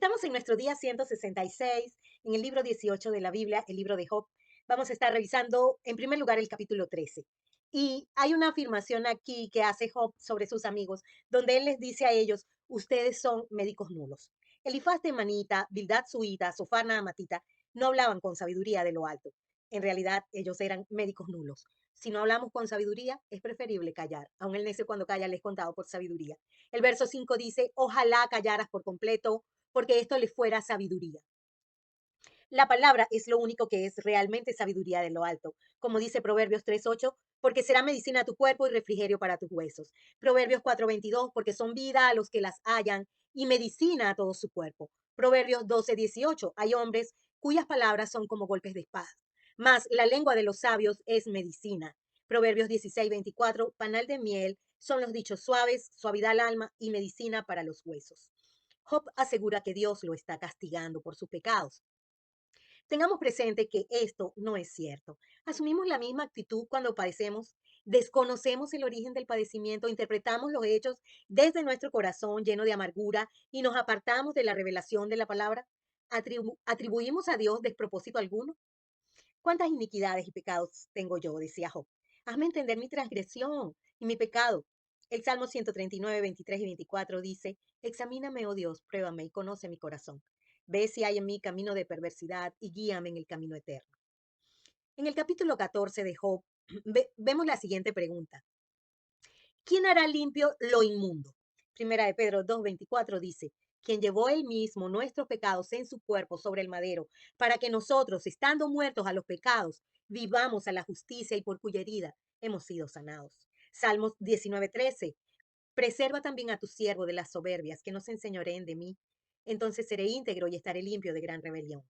Estamos en nuestro día 166, en el libro 18 de la Biblia, el libro de Job. Vamos a estar revisando, en primer lugar, el capítulo 13. Y hay una afirmación aquí que hace Job sobre sus amigos, donde él les dice a ellos, ustedes son médicos nulos. Elifaz de Manita, Bildad Suita, Sofar Naamatita, no hablaban con sabiduría de lo alto. En realidad, ellos eran médicos nulos. Si no hablamos con sabiduría, es preferible callar. Aun el necio cuando calla le es contado por sabiduría. El verso 5 dice, ojalá callaras por completo, porque esto le fuera sabiduría. La palabra es lo único que es realmente sabiduría de lo alto. Como dice Proverbios 3:8, porque será medicina a tu cuerpo y refrigerio para tus huesos. Proverbios 4:22, porque son vida a los que las hallan y medicina a todo su cuerpo. Proverbios 12:18, hay hombres cuyas palabras son como golpes de espada, mas la lengua de los sabios es medicina. Proverbios 16:24, panal de miel son los dichos suaves, suavidad al alma y medicina para los huesos. Job asegura que Dios lo está castigando por sus pecados. Tengamos presente que esto no es cierto. Asumimos la misma actitud cuando padecemos, desconocemos el origen del padecimiento, interpretamos los hechos desde nuestro corazón lleno de amargura y nos apartamos de la revelación de la palabra. ¿Atribuimos a Dios despropósito alguno? ¿Cuántas iniquidades y pecados tengo yo? Decía Job. Hazme entender mi transgresión y mi pecado. El Salmo 139, 23 y 24 dice, examíname, oh Dios, pruébame y conoce mi corazón. Ve si hay en mí camino de perversidad y guíame en el camino eterno. En el capítulo 14 de Job vemos la siguiente pregunta. ¿Quién hará limpio lo inmundo? Primera de Pedro 2:24 dice, quien llevó él mismo nuestros pecados en su cuerpo sobre el madero, para que nosotros, estando muertos a los pecados, vivamos a la justicia y por cuya herida hemos sido sanados. Salmos 19:13, preserva también a tu siervo de las soberbias, que no se enseñoreen de mí. Entonces seré íntegro y estaré limpio de gran rebelión.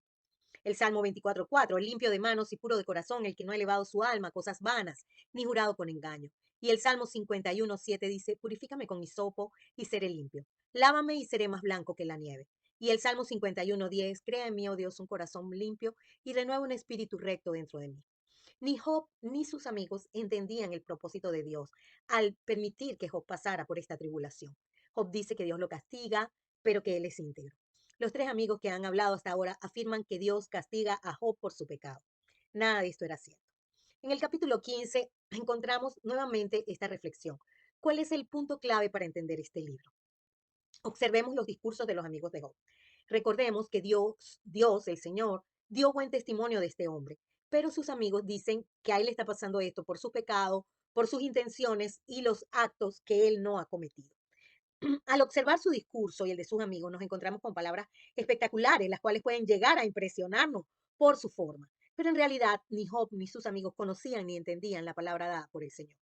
El Salmo 24:4, el limpio de manos y puro de corazón, el que no ha elevado su alma a cosas vanas, ni jurado con engaño. Y el Salmo 51:7 dice, purifícame con hisopo y seré limpio. Lávame y seré más blanco que la nieve. Y el Salmo 51:10, crea en mí, oh Dios, un corazón limpio y renueva un espíritu recto dentro de mí. Ni Job ni sus amigos entendían el propósito de Dios al permitir que Job pasara por esta tribulación. Job dice que Dios lo castiga, pero que él es íntegro. Los tres amigos que han hablado hasta ahora afirman que Dios castiga a Job por su pecado. Nada de esto era cierto. En el capítulo 15 encontramos nuevamente esta reflexión. ¿Cuál es el punto clave para entender este libro? Observemos los discursos de los amigos de Job. Recordemos que Dios, el Señor, dio buen testimonio de este hombre, pero sus amigos dicen que a él le está pasando esto por su pecado, por sus intenciones y los actos que él no ha cometido. Al observar su discurso y el de sus amigos, nos encontramos con palabras espectaculares, las cuales pueden llegar a impresionarnos por su forma. Pero en realidad, ni Job ni sus amigos conocían ni entendían la palabra dada por el Señor.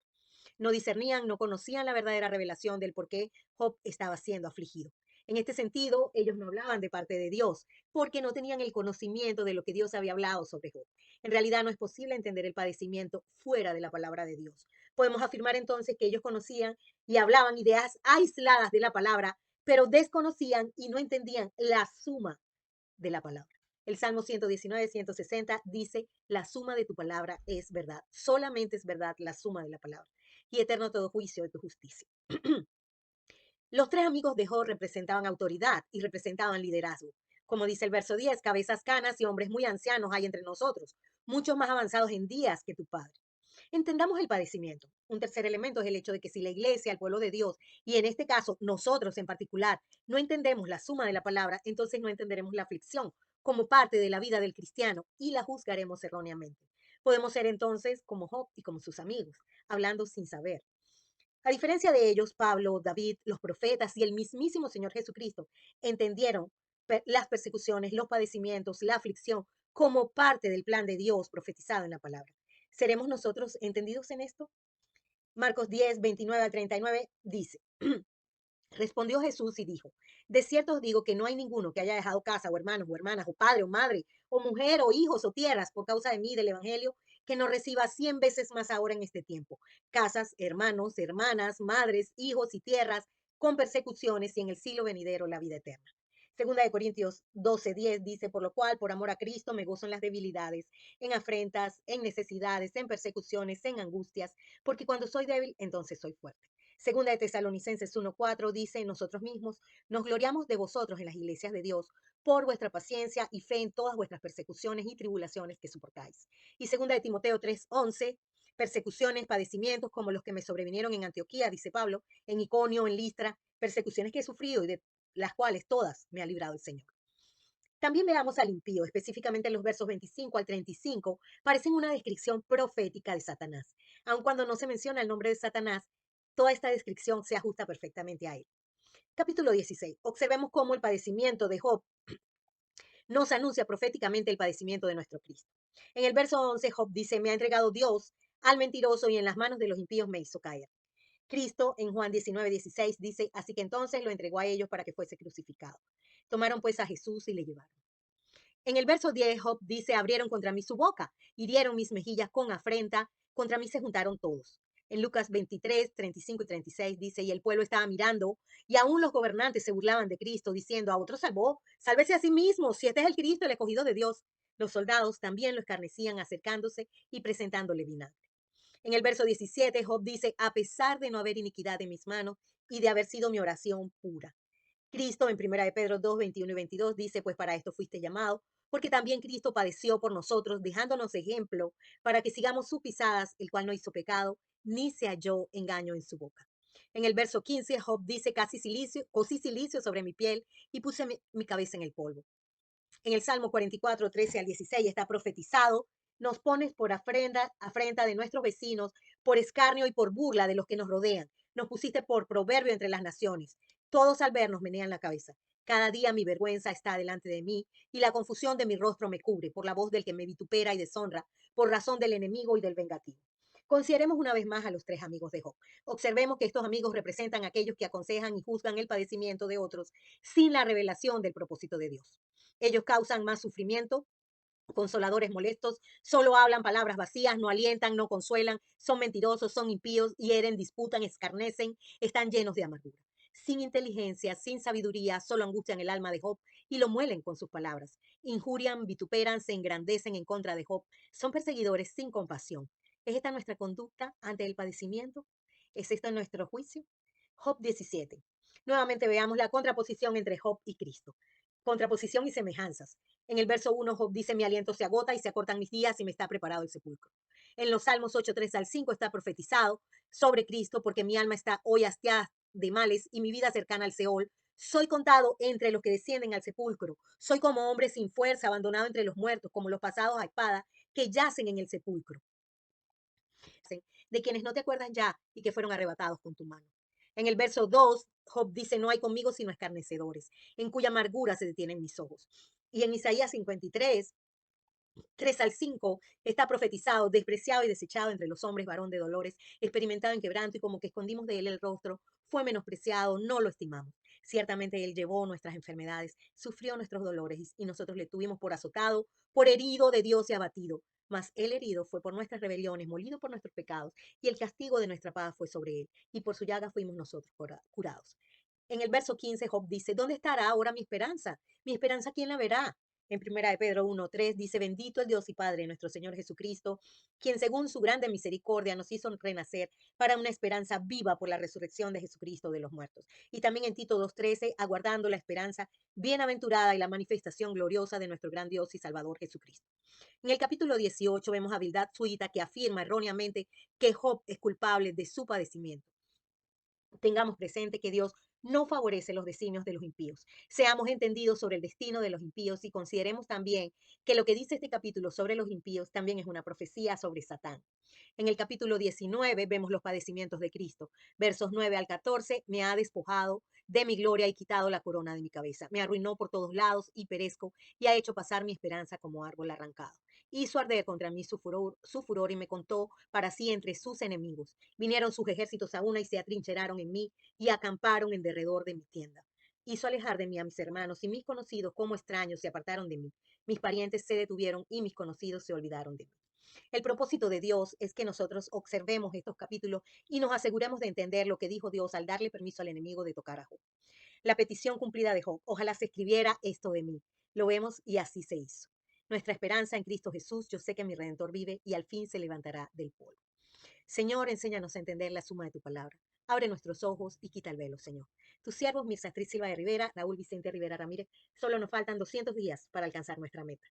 No discernían, no conocían la verdadera revelación del por qué Job estaba siendo afligido. En este sentido, ellos no hablaban de parte de Dios, porque no tenían el conocimiento de lo que Dios había hablado sobre Job. En realidad no es posible entender el padecimiento fuera de la palabra de Dios. Podemos afirmar entonces que ellos conocían y hablaban ideas aisladas de la palabra, pero desconocían y no entendían la suma de la palabra. El Salmo 119, 160 dice, la suma de tu palabra es verdad. Solamente es verdad la suma de la palabra. Y eterno todo juicio de tu justicia. Los tres amigos de Job representaban autoridad y representaban liderazgo. Como dice el verso 10, cabezas canas y hombres muy ancianos hay entre nosotros, muchos más avanzados en días que tu padre. Entendamos el padecimiento. Un tercer elemento es el hecho de que si la iglesia, el pueblo de Dios, y en este caso nosotros en particular, no entendemos la suma de la palabra, entonces no entenderemos la aflicción como parte de la vida del cristiano y la juzgaremos erróneamente. Podemos ser entonces como Job y como sus amigos, hablando sin saber. A diferencia de ellos, Pablo, David, los profetas y el mismísimo Señor Jesucristo entendieron las persecuciones, los padecimientos, la aflicción como parte del plan de Dios profetizado en la palabra. ¿Seremos nosotros entendidos en esto? Marcos 10, 29 al 39 dice, respondió Jesús y dijo, de cierto os digo que no hay ninguno que haya dejado casa o hermanos o hermanas o padre o madre o mujer o hijos o tierras por causa de mí del Evangelio que no reciba 100 veces más ahora en este tiempo. Casas, hermanos, hermanas, madres, hijos y tierras con persecuciones y en el siglo venidero la vida eterna. Segunda de Corintios 12:10 dice, por lo cual, por amor a Cristo, me gozo en las debilidades, en afrentas, en necesidades, en persecuciones, en angustias, porque cuando soy débil, entonces soy fuerte. Segunda de Tesalonicenses 1:4 dice, nosotros mismos nos gloriamos de vosotros en las iglesias de Dios por vuestra paciencia y fe en todas vuestras persecuciones y tribulaciones que soportáis. Y segunda de Timoteo 3:11, persecuciones, padecimientos como los que me sobrevinieron en Antioquía, dice Pablo, en Iconio, en Listra, persecuciones que he sufrido y de las cuales todas me ha librado el Señor. También veamos al impío, específicamente en los versos 25 al 35, parecen una descripción profética de Satanás. Aun cuando no se menciona el nombre de Satanás, toda esta descripción se ajusta perfectamente a él. Capítulo 16. Observemos cómo el padecimiento de Job nos anuncia proféticamente el padecimiento de nuestro Cristo. En el verso 11, Job dice, me ha entregado Dios al mentiroso y en las manos de los impíos me hizo caer. Cristo en Juan 19:16 dice, así que entonces lo entregó a ellos para que fuese crucificado. Tomaron pues a Jesús y le llevaron. En el verso 10, Job dice, abrieron contra mí su boca, hirieron mis mejillas con afrenta, contra mí se juntaron todos. En Lucas 23, 35 y 36 dice, y el pueblo estaba mirando, y aún los gobernantes se burlaban de Cristo, diciendo, a otro salvó, sálvese a sí mismo, si este es el Cristo, el escogido de Dios. Los soldados también lo escarnecían acercándose y presentándole vinagre. En el verso 17, Job dice, a pesar de no haber iniquidad en mis manos y de haber sido mi oración pura. Cristo en primera de Pedro 2, 21 y 22 dice, pues para esto fuiste llamado, porque también Cristo padeció por nosotros, dejándonos ejemplo para que sigamos sus pisadas, el cual no hizo pecado, ni se halló engaño en su boca. En el verso 15, Job dice, casi silicio, cosí silicio sobre mi piel y puse mi cabeza en el polvo. En el Salmo 44, 13 al 16 está profetizado, nos pones por afrenta de nuestros vecinos, por escarnio y por burla de los que nos rodean. Nos pusiste por proverbio entre las naciones. Todos al vernos menean la cabeza. Cada día mi vergüenza está delante de mí y la confusión de mi rostro me cubre por la voz del que me vitupera y deshonra, por razón del enemigo y del vengativo. Consideremos una vez más a los tres amigos de Job. Observemos que estos amigos representan a aquellos que aconsejan y juzgan el padecimiento de otros sin la revelación del propósito de Dios. Ellos causan más sufrimiento, consoladores molestos, solo hablan palabras vacías, no alientan, no consuelan, son mentirosos, son impíos, hieren, disputan, escarnecen, están llenos de amargura. Sin inteligencia, sin sabiduría, solo angustian el alma de Job y lo muelen con sus palabras. Injurian, vituperan, se engrandecen en contra de Job. Son perseguidores sin compasión. ¿Es esta nuestra conducta ante el padecimiento? ¿Es esto nuestro juicio? Job 17. Nuevamente veamos la contraposición entre Job y Cristo. Contraposición y semejanzas. En el verso 1, Job dice, mi aliento se agota y se acortan mis días y me está preparado el sepulcro. En los Salmos 8, 3 al 5 está profetizado sobre Cristo, porque mi alma está hoy hastiada de males y mi vida cercana al Seol. Soy contado entre los que descienden al sepulcro. Soy como hombre sin fuerza, abandonado entre los muertos, como los pasados a espada que yacen en el sepulcro, de quienes no te acuerdas ya y que fueron arrebatados con tu mano. En el verso 2, Job dice, no hay conmigo sino escarnecedores, en cuya amargura se detienen mis ojos. Y en Isaías 53, 3 al 5, está profetizado, despreciado y desechado entre los hombres, varón de dolores, experimentado en quebranto y como que escondimos de él el rostro, fue menospreciado, no lo estimamos. Ciertamente él llevó nuestras enfermedades, sufrió nuestros dolores y nosotros le tuvimos por azotado, por herido de Dios y abatido. Mas el herido fue por nuestras rebeliones, molido por nuestros pecados, y el castigo de nuestra paz fue sobre él, y por su llaga fuimos nosotros curados. En el verso 15, Job dice, ¿dónde estará ahora mi esperanza? Mi esperanza, ¿quién la verá? En primera de Pedro 1:3 dice, bendito el Dios y Padre, nuestro Señor Jesucristo, quien según su grande misericordia nos hizo renacer para una esperanza viva por la resurrección de Jesucristo de los muertos. Y también en Tito 2:13, aguardando la esperanza bienaventurada y la manifestación gloriosa de nuestro gran Dios y Salvador Jesucristo. En el capítulo 18 vemos a Bildad Suita que afirma erróneamente que Job es culpable de su padecimiento. Tengamos presente que Dios no favorece los designios de los impíos. Seamos entendidos sobre el destino de los impíos y consideremos también que lo que dice este capítulo sobre los impíos también es una profecía sobre Satán. En el capítulo 19 vemos los padecimientos de Cristo. Versos 9 al 14, me ha despojado de mi gloria y quitado la corona de mi cabeza. Me arruinó por todos lados y perezco y ha hecho pasar mi esperanza como árbol arrancado. Hizo arder contra mí su furor y me contó para sí entre sus enemigos. Vinieron sus ejércitos a una y se atrincheraron en mí y acamparon en derredor de mi tienda. Hizo alejar de mí a mis hermanos y mis conocidos como extraños se apartaron de mí. Mis parientes se detuvieron y mis conocidos se olvidaron de mí. El propósito de Dios es que nosotros observemos estos capítulos y nos aseguremos de entender lo que dijo Dios al darle permiso al enemigo de tocar a Job. La petición cumplida de Job, ojalá se escribiera esto de mí. Lo vemos y así se hizo. Nuestra esperanza en Cristo Jesús, yo sé que mi Redentor vive y al fin se levantará del polvo. Señor, enséñanos a entender la suma de tu palabra. Abre nuestros ojos y quita el velo, Señor. Tus siervos, Mirza Astrid Silva de Rivera, Raúl Vicente Rivera Ramírez, solo nos faltan 200 días para alcanzar nuestra meta.